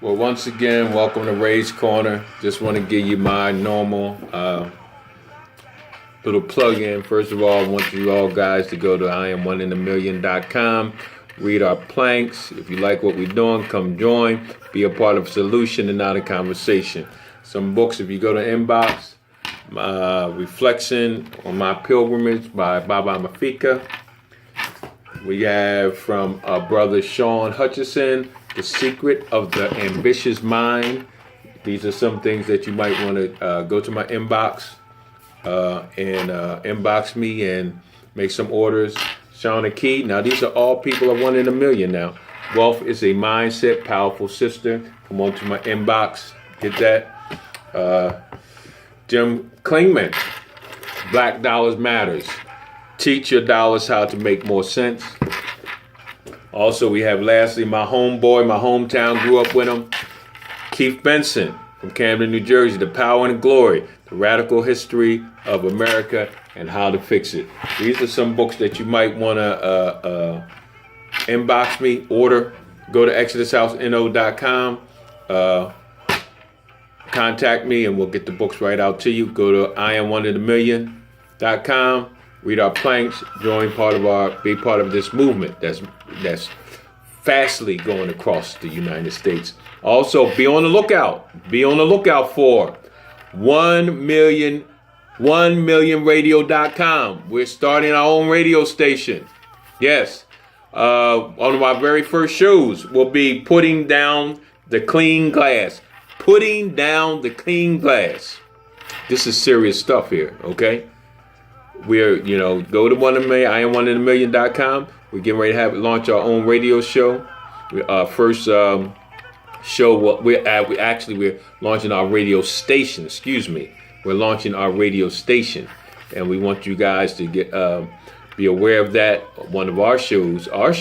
Well, once again, welcome to Ray's Corner. Just want to give you my normal little plug-in. First of all, I want you all guys to go to IamOneInAMillion.com, read our planks. If you like what we're doing, come join. Be a part of a solution and not a conversation. Some books, if you go to Inbox, Reflection on My Pilgrimage by Baba Mafika. We have from our brother Sean Hutchison, The Secret of the Ambitious Mind. These are some things that you might want to go to my inbox and inbox me and make some orders. Sean Akey. Now, these are all people of 1 in a million now. Wealth is a mindset, powerful sister. Come on to my inbox. Get that. Jim Klingman, Black Dollars Matters. Teach your dollars how to make more sense. Also, we have lastly my homeboy, my hometown, grew up with him, Keith Benson from Camden, New Jersey, The Power and Glory, The Radical History of America and How to Fix It. These are some books that you might want to inbox me, order. Go to ExodusHouseNO.com, contact me, and we'll get the books right out to you. Go to IamOneInAMillion.com. Read our planks, be part of this movement that's fastly going across the United States. Also, be on the lookout. Be on the lookout for 1millionradio.com. We're starting our own radio station. Yes. One of our very first shows will be putting down the clean glass. Putting down the clean glass. This is serious stuff here, okay? We're, go to IamOneInAMillion.com. We're getting ready to launch our own radio show. First show, we're launching our radio station. Excuse me. We're launching our radio station, and we want you guys to be aware of that. One of our shows, our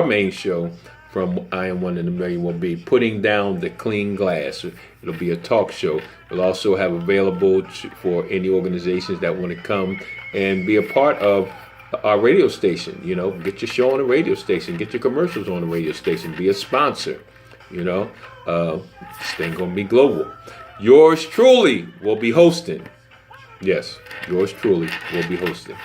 main show from I Am One in a Million will be Putting Down the Clean Glass. It'll be a talk show. We'll also have available for any organizations that want to come and be a part of our radio station. Get your show on the radio station, get your commercials on the radio station, be a sponsor. This thing gonna be global. Yours truly will be hosting. Yes, yours truly will be hosting.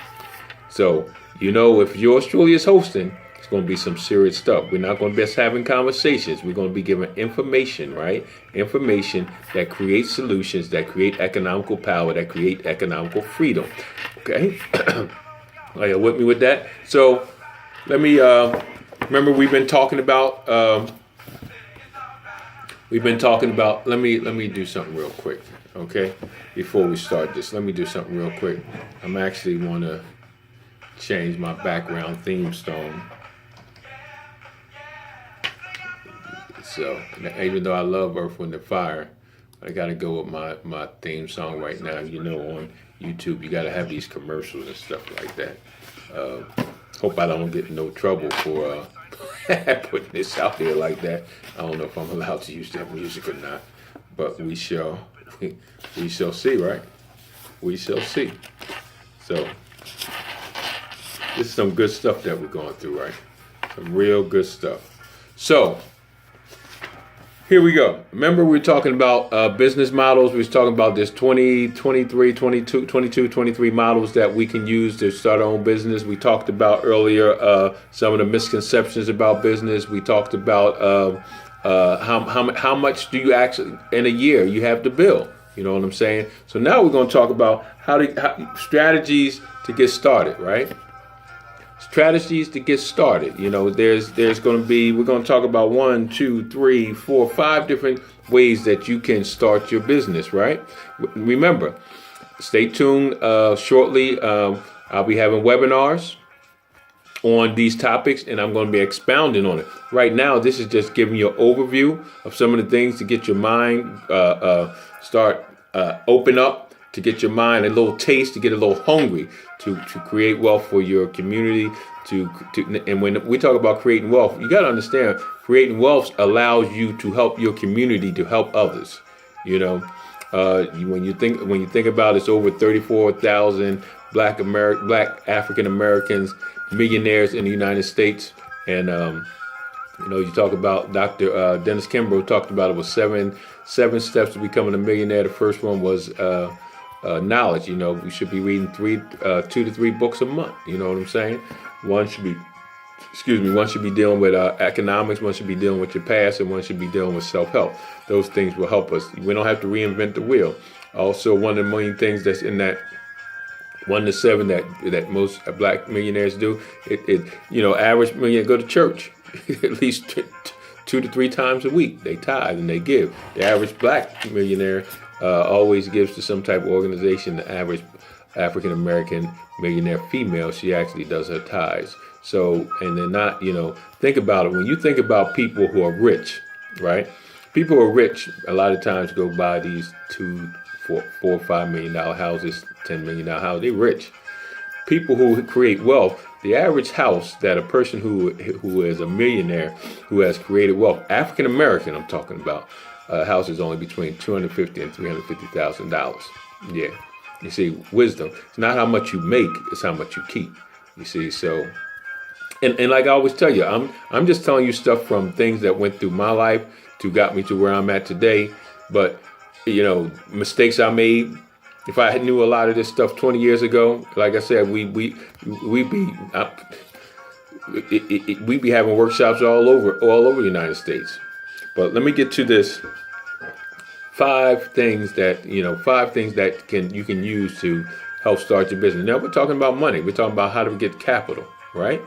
So, if yours truly is hosting, it's going to be some serious stuff. We're not going to be just having conversations. We're going to be giving information, right? Information that creates solutions, that create economical power, that create economical freedom. Okay? Are you with me with that? So let me, remember we've been talking about, let me do something real quick. Okay? Before we start this, let me do something real quick. I'm actually want to change my background theme song. So, even though I love Earth, Wind, and Fire, I got to go with my theme song right now. On YouTube, you got to have these commercials and stuff like that. Hope I don't get in no trouble for putting this out there like that. I don't know if I'm allowed to use that music or not, but we shall see, right? We shall see. So, this is some good stuff that we're going through, right? Some real good stuff. So, here we go. Remember, we were talking about business models. We was talking about this 20, 23, 22, 23 models that we can use to start our own business. We talked about earlier some of the misconceptions about business. We talked about how much do you actually, in a year, you have to bill. You know what I'm saying? So now we're going to talk about strategies to get started, right? Strategies to get started. There's going to be, we're going to talk about 1, 2, 3, 4, 5 different ways that you can start your business, right? Remember, stay tuned. Shortly, I'll be having webinars on these topics, and I'm going to be expounding on it. Right now, this is just giving you an overview of some of the things to get your mind open up, to get your mind a little taste, to get a little hungry, to create wealth for your community. And when we talk about creating wealth, you got to understand, creating wealth allows you to help your community to help others. When you think about it, it's over 34,000 Black African Americans, millionaires in the United States, and You know, you talk about Dr. Dennis Kimbrough talked about it was seven steps to becoming a millionaire. The first one was knowledge. You know, we should be reading 2 to 3 books a month. You know what I'm saying? One should be, one should be dealing with economics, one should be dealing with your past, and one should be dealing with self-help. Those things will help us. We don't have to reinvent the wheel. Also, one of the main things that's in that 1 to 7 that most black millionaires do, average millionaire go to church at least 2 to 3 times a week. They tithe and they give. The average black millionaire always gives to some type of organization. The average African American millionaire female, she actually does her tithes. So, and they're not, think about it. When you think about people who are rich, right? People who are rich a lot of times go buy these $2, $4, $5 million houses, $10 million houses. They're rich. People who create wealth, the average house that a person who is a millionaire who has created wealth, African American, I'm talking about, house is only between $250,000 and $350,000. Yeah, you see, wisdom. It's not how much you make; it's how much you keep. You see, so, and like I always tell you, I'm just telling you stuff from things that went through my life to got me to where I'm at today. But mistakes I made. If I knew a lot of this stuff 20 years ago, like I said, we'd be having workshops all over the United States. But let me get to this. 5 things that you can use to help start your business. Now we're talking about money. We're talking about how to get capital, right?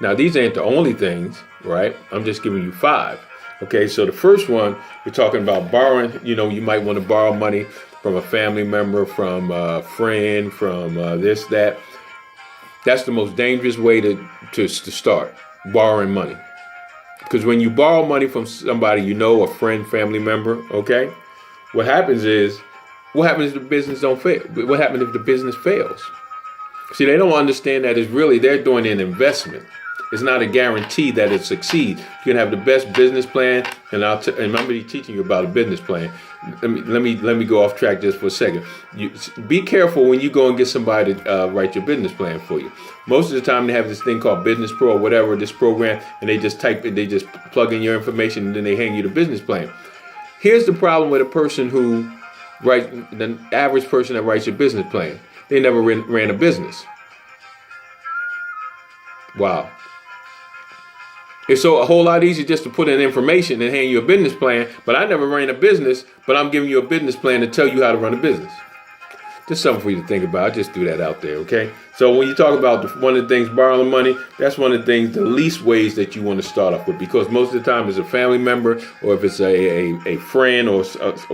Now these ain't the only things, right? I'm just giving you 5. Okay, so the first one, we're talking about borrowing. You might want to borrow money from a family member, from a friend, from this, that. That's the most dangerous way to start, borrowing money. Because when you borrow money from somebody, a friend, family member, okay, what happens if the business don't fail? What happens if the business fails? See, they don't understand that they're doing an investment. It's not a guarantee that it succeeds. You can have the best business plan, and I'm going to be teaching you about a business plan. Let me go off track just for a second. Be careful when you go and get somebody to write your business plan for you. Most of the time, they have this thing called Business Pro or whatever, this program, and they just type it, they just plug in your information, and then they hand you the business plan. Here's the problem with the average person that writes your business plan. They never ran a business. Wow. It's so a whole lot easier just to put in information and hand you a business plan, but I never ran a business, but I'm giving you a business plan to tell you how to run a business. Just something for you to think about. I just threw that out there, okay? So when you talk about one of the things, borrowing money, that's one of the things, the least ways that you want to start off with, because most of the time it's a family member, or if it's a friend or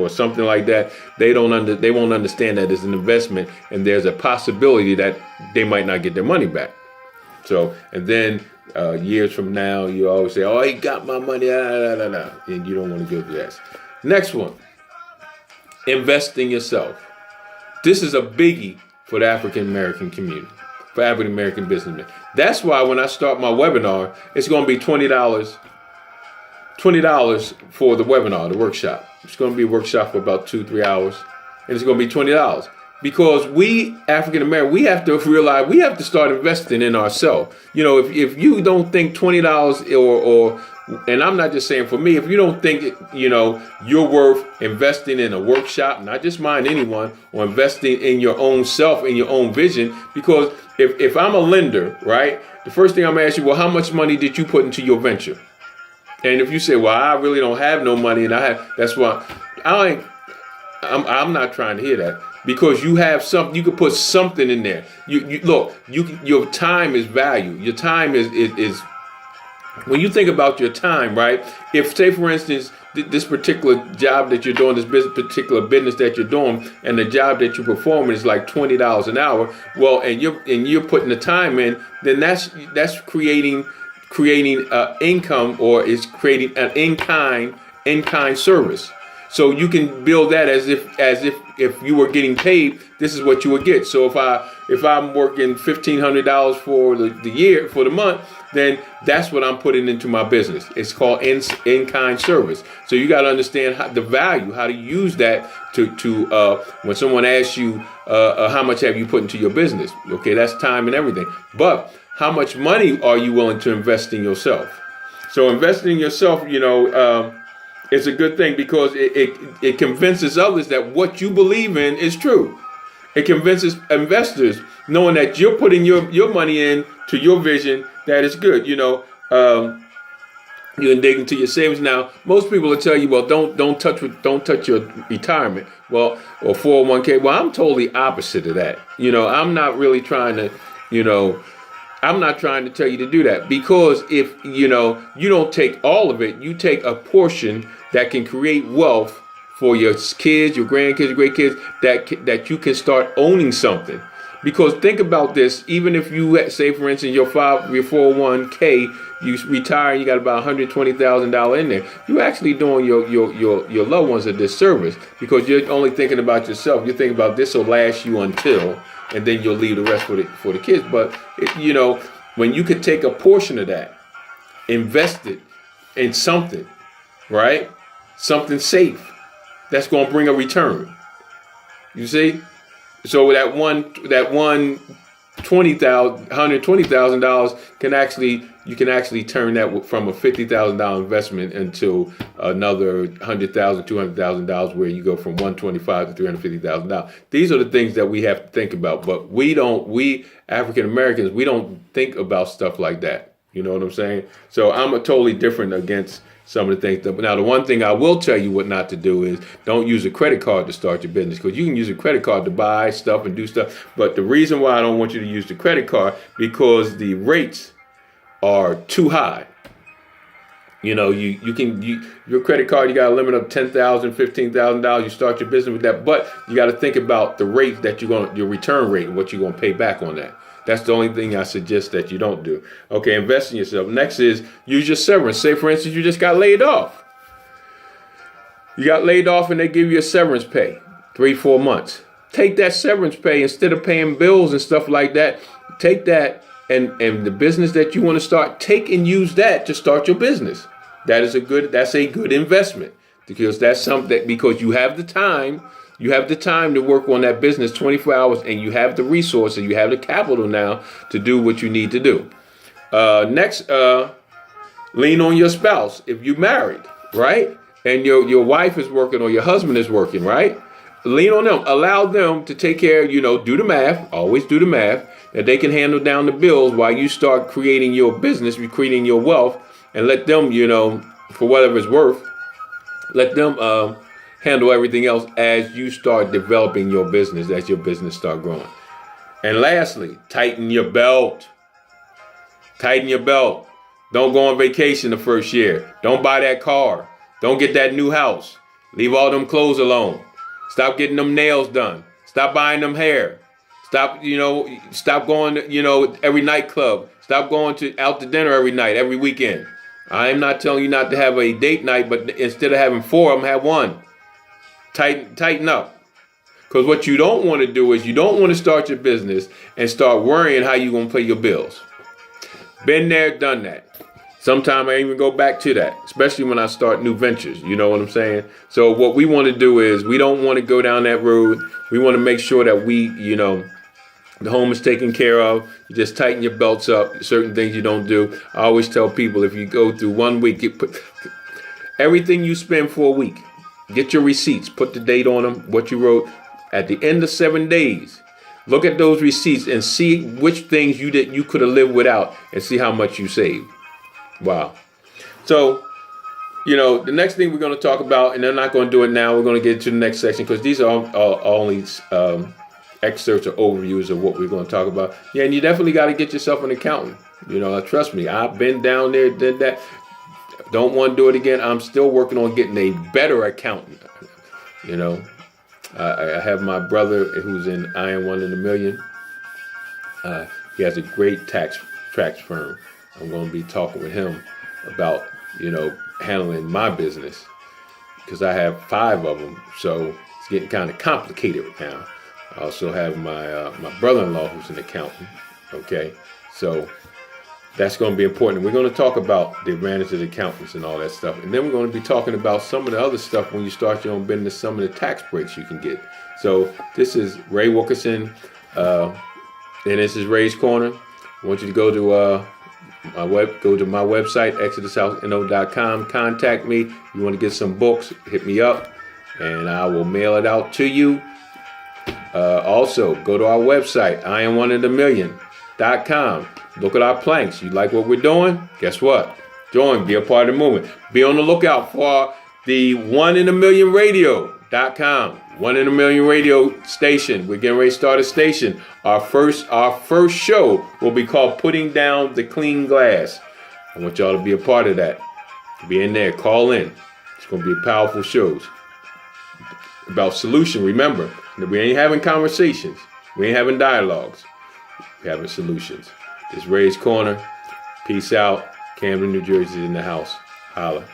something like that, they won't understand that it's an investment, and there's a possibility that they might not get their money back. So, and then years from now, you always say, "Oh, he got my money," and you don't want to go through that. Next one, invest in yourself. This is a biggie for the African American community, for African American businessmen. That's why when I start my webinar, it's going to be $20 for the webinar, the workshop. It's going to be a workshop for about 2-3 hours, and it's going to be $20. Because we, African American, we have to realize we have to start investing in ourselves. If you don't think $20 and I'm not just saying for me, if you don't think, you're worth investing in a workshop, not just mine, anyone, or investing in your own self, in your own vision, because if I'm a lender, right, the first thing I'm going to ask you, well, how much money did you put into your venture? And if you say, well, I really don't have no money, and that's why I'm not trying to hear that. Because you have something, you can put something in there. Your time is value. Your time is when you think about your time, right? If, say, for instance, this particular job that you're doing, this particular business that you're doing, and the job that you're performing is like $20 an hour, well, and you're putting the time in, then that's creating income, or is creating an in-kind service. So you can build that as if you were getting paid, this is what you would get. So if I'm working $1,500 for the year, for the month, then that's what I'm putting into my business. It's called in-kind service. So you got to understand the value, how to use that to when someone asks you how much have you put into your business. Okay, that's time and everything. But how much money are you willing to invest in yourself? So investing in yourself, it's a good thing because it convinces others that what you believe in is true. It convinces investors knowing that you're putting your money in to your vision that is good. You can dig into your savings now. Most people will tell you, well, don't touch your retirement, well, or 401k. Well, I'm totally opposite of that. I'm not really trying to, I'm not trying to tell you to do that, because if you don't take all of it, you take a portion that can create wealth for your kids, your grandkids, your great kids, that you can start owning something. Because think about this, even if you say, for instance, your 401k, you retire, you got about $120,000 in there, you're actually doing your loved ones a disservice, because you're only thinking about yourself. You're thinking about this will last you until, and then you'll leave the rest for the kids. But when you could take a portion of that, invest it in something, right? Something safe that's going to bring a return. You see? So that $120,000 you can actually turn that from a $50,000 investment into another $100,000, $200,000, where you go from $125,000 to $350,000. These are the things that we have to think about, but we African Americans, we don't think about stuff like that. You know what I'm saying? So I'm a totally different against some of the things. Now, the one thing I will tell you what not to do is don't use a credit card to start your business, because you can use a credit card to buy stuff and do stuff. But the reason why I don't want you to use the credit card, because the rates are too high. Your credit card, you got a limit of $10,000, $15,000. You start your business with that, but you got to think about the rate that your return rate, and what you're going to pay back on that. That's the only thing I suggest that you don't do. Okay, invest in yourself. Next is use your severance. Say, for instance, you just got laid off. You got laid off and they give you a severance pay, 3-4 months. Take that severance pay, instead of paying bills and stuff like that, take that and the business that you want to start, take and use that to start your business. That's a good investment, because that's something because you have the time. You have the time to work on that business 24 hours, and you have the resources, you have the capital now to do what you need to do. Next, lean on your spouse. If you're married, right, and your wife is working or your husband is working, right, lean on them. Allow them to take care, do the math, always do the math, that they can handle down the bills while you start creating your business, creating your wealth, and let them, for whatever it's worth, let them handle everything else as you start developing your business, as your business start growing. And lastly, tighten your belt. Tighten your belt. Don't go on vacation the first year. Don't buy that car. Don't get that new house. Leave all them clothes alone. Stop getting them nails done. Stop buying them hair. Stop going to, every nightclub. Stop going out to dinner every night, every weekend. I am not telling you not to have a date night, but instead of having 4 of them, have 1. Tighten up. Because what you don't want to do is you don't want to start your business and start worrying how you're going to pay your bills. Been there, done that. Sometimes I even go back to that, especially when I start new ventures. You know what I'm saying? So what we want to do is we don't want to go down that road. We want to make sure that the home is taken care of. You just tighten your belts up. Certain things you don't do. I always tell people, if you go through 1 week, everything you spend for a week, get your receipts, put the date on them, what you wrote. At the end of 7 days, look at those receipts and see which things you could have lived without, and see how much you saved. Wow. So, the next thing we're going to talk about, and I'm not going to do it now, we're going to get to the next section, because these are only excerpts or overviews of what we're going to talk about. Yeah, and you definitely got to get yourself an accountant. Trust me, I've been down there, did that. Don't want to do it again. I'm still working on getting a better accountant. I have my brother who's in Iron 1 in a Million. He has a great tax firm. I'm going to be talking with him about, handling my business, because I have 5 of them. So it's getting kind of complicated now. I also have my brother-in-law who's an accountant. Okay. So that's going to be important. We're going to talk about the advantages of accountants and all that stuff. And then we're going to be talking about some of the other stuff when you start your own business, some of the tax breaks you can get. So this is Ray Wilkerson, and this is Ray's Corner. I want you to go to Go to my website, exodushouseno.com. Contact me. You want to get some books, hit me up, and I will mail it out to you. Also, go to our website, IamOneInAMillion.com. Look at our planks. You like what we're doing? Guess what? Join, be a part of the movement. Be on the lookout for the OneInAMillionRadio.com. 1 in a Million radio station. We're getting ready to start a station. Our first show will be called Putting Down the Clean Glass. I want y'all to be a part of that. Be in there, call in. It's going to be a powerful show about solution. Remember, we ain't having conversations. We ain't having dialogues. We're having solutions. This Ray's Corner. Peace out. Camden, New Jersey in the house. Holla.